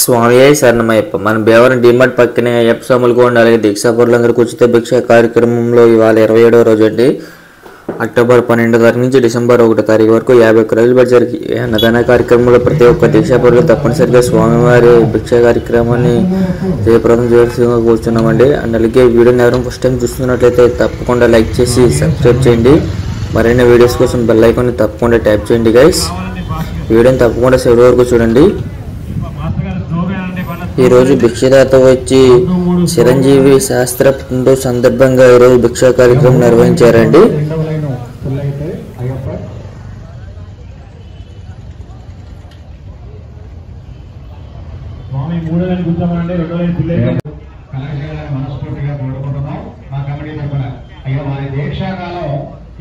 స్వామి శరణమయ్యప్ప. మన భీమవరం డిమార్ట్ పక్కనే అయ్యప్ప స్వాములు కూడా అలాగే దీక్షాపరులందరికీ ఉచిత భిక్ష కార్యక్రమంలో ఇవాళ 27వ రోజు అండి. అక్టోబర్ 12 తారీఖు నుంచి డిసెంబర్ 1 తారీఖు వరకు 50 రోజులు జరిగి అన్నదాన కార్యక్రమంలో ప్రతి ఒక్క దీక్షాపరులు తప్పనిసరిగా స్వామివారి భిక్ష కార్యక్రమాన్ని జయప్రదం చేయాల్సిందిగా కూర్చున్నామండి. అండ్ అలాగే వీడియోని ఎవరైనా ఫస్ట్ టైం చూస్తున్నట్లయితే తప్పకుండా లైక్ చేసి సబ్స్క్రైబ్ చేయండి. మరిన్ని వీడియోస్ కోసం బెల్ ఐకాన్ని తప్పకుండా ట్యాప్ చేయండి గైస్. వీడియోని తప్పకుండా చివరి వరకు చూడండి. ఈరోజు భిక్షదాత వచ్చి చిరంజీవి శాస్త్ర సందర్భంగా ఈరోజు భిక్షా కార్యక్రమం నిర్వహించారండి.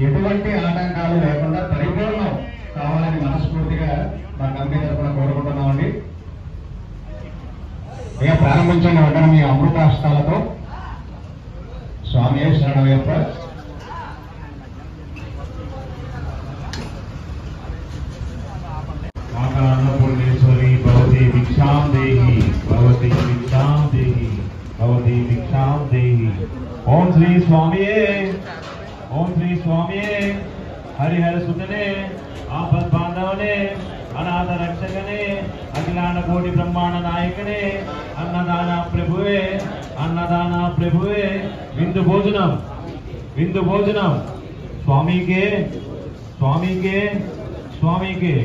ఎటువంటి ఆటంకాలు లేకుండా పరిపూర్ణం కావాలని మనస్ఫూర్తిగా మా కమిటీ తరఫున కోరుకుంటున్నామండి. ఇక ప్రారంభించండి వెంటనే మీ అమృతాస్తాలతో. స్వామి శరణమయ్యప్ప. మాతా అన్నపూర్ణేశ్వరి భవతి భిక్షాం దేహి, భవతి భిక్షాం దేహి, భవతి భిక్షాం దేహి. ఓం శ్రీ స్వామియే, ఓం శ్రీ స్వామియే. హరిహర సుతనే, ఆపద్ బాంధవనే, అనాథ రక్షకనే, అఖిలాండ కోటి బ్రహ్మాండ నాయకనే, అన్నదాన ప్రభువే, అన్నదాన ప్రభువే. విందు భోజనం, విందు భోజనం. స్వామికే, స్వామికే, స్వామికే.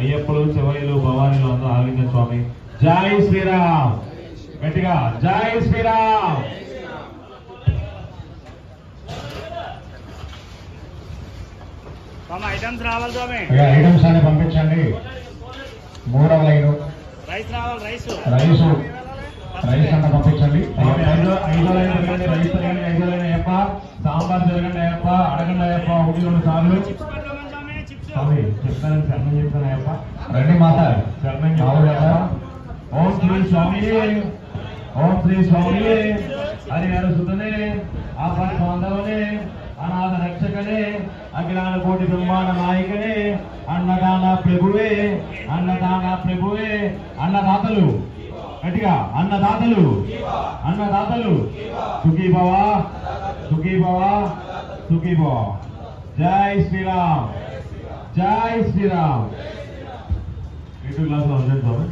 అయ్యప్పలు శివయ్యలు భవానీలు అందరూ ఆలింగ స్వామి. జై శ్రీరామ్. గట్టిగా జై శ్రీరామ్. ఐటమ్స్ రావాలి స్వామి. ఐటమ్స్ అని పంపించండి. 3వ లైను రైస్ రావాలి. రైస్ అన్న పంపించండి. 5వ లైన్ తిరగండి. రైస్ తిరగండి. 5వ లైన్ అయ్యప్ప. సాంబార్ తిరగండి అయ్యప్ప. అడగండి అయ్యప్ప. 1-2 సార్లు స్వామి చెప్తానని శరణం చెప్తాను అయ్యప్ప. రండి మాత శరణం చెప్ప. ఓం శ్రీ స్వామి, ఓం శ్రీ స్వామి. హరిహర సుతనే, ఆపద్ బాంధవనే, అనాథ రక్షకనే, అఖిలాండ కోటి బ్రహ్మాండ నాయకనే, అన్నదాన ప్రభువే, అన్నదాన ప్రభువే. అన్నదాతలు గట్టిగా, అన్నదాతలు, అన్నదాతలు. సుఖీ భవ, సుఖీ భవ, సుఖీ భవ. జై శ్రీరామ్, జై శ్రీరామ్. 2 గ్లాసులు ఉండండి స్వామి.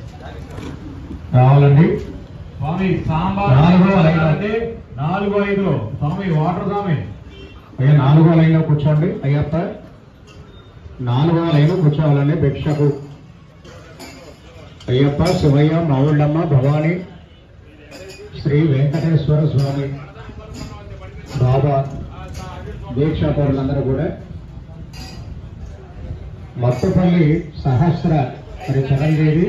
రావాలండి స్వామి. సాంబార్ 4-5 స్వామి. వాటర్ స్వామి. అయ్యా 4వ లైన్లో కూర్చోండి అయ్యప్ప. 4వ లైన్లో కూర్చోవాలండి భిక్షకు. అయ్యప్ప, శివయ్య, మావుళ్ళమ్మ, భవాని, శ్రీ వెంకటేశ్వర స్వామి, బాబా దీక్షాపరులందరూ కూడా. మత్తుపల్లి సహస్ర మరి చిరంజీవి,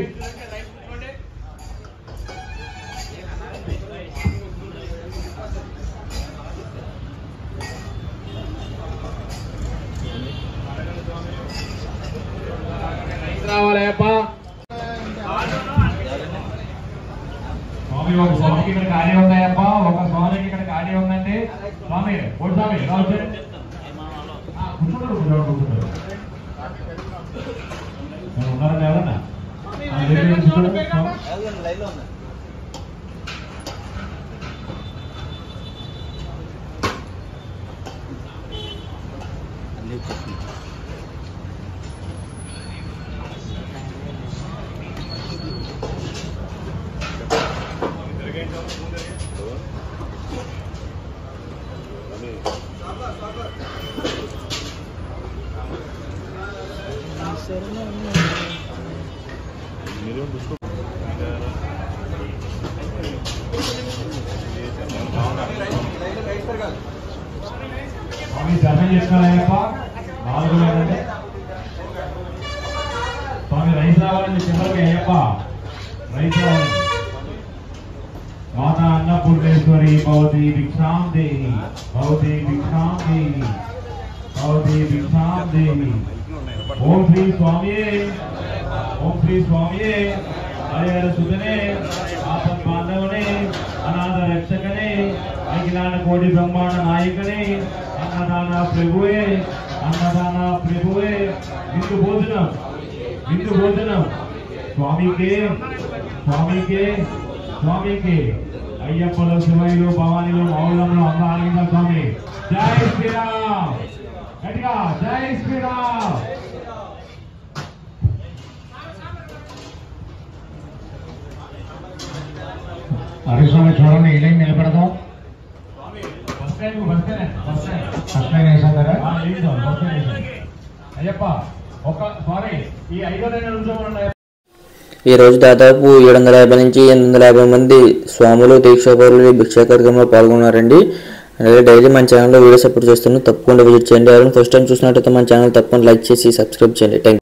రావాలయ్యప్ప. స్వామి ఒక స్వామికి ఇక్కడ ఖాళీ ఉందాయప్ప. ఒక స్వామికి ఇక్కడ ఖాళీ ఉందండి. స్వామి ఓడి స్వామి రావచ్చు. కూర్చుంటారు ఉన్నారండి ఎవరన్నా? స్వామి దర్శనం చేసుకోవాలయ్యప్ప. 4 లేదండి స్వామి. రైస్ రావాలండి చివరికి అయ్యప్ప. రైస్ రావాలండి. మాతా అన్నపూర్ణేశ్వరి భవతి భిక్షాం దేహి, భవతి భిక్షాం దేహి, భవతి భిక్షాం దేహి. ఓం శ్రీ స్వామి, ఓం శ్రీ స్వామి. హరిహర సుతనే, ఆపద్ బాంధవనే, అనాథ రక్షకనే, అఖిలాండ కోటి బ్రహ్మాండ నాయకనే, అన్నదాన ప్రభువే, అన్నదాన ప్రభువే. విందు భోజనం, విందు భోజనం. స్వామికే, స్వామికి అయ్యప్పలో శివయ్యలు భవానీలు మౌళంలో అంద ఆలింగ స్వామి జై శ్రీరామ్ గట్టిగా జై శ్రీరామ్ హరిస్వామి చూడండి ఈ లైన్ నిలబెడదాం ఫస్ట్ లైన్ వేసాం కదా అయ్యప్ప సారీ ఈ 5వ నిమిషం ఈ రోజు దాదాపు 750 నుంచి 850 మంది స్వాములు దీక్షాపరులు భిక్షా కార్యక్రమంలో పాల్గొన్నారండి. అలాగే డైలీ మన ఛానల్లో వీడియోస్ అప్లోడ్ చేస్తున్నాను, తప్పకుండా విజిట్ చేయండి. ఎవరైనా ఫస్ట్ టైం చూసినట్టయితే మన ఛానల్ తప్పకుండా లైక్ చేసి సబ్స్క్రైబ్ చేయండి. Thank you.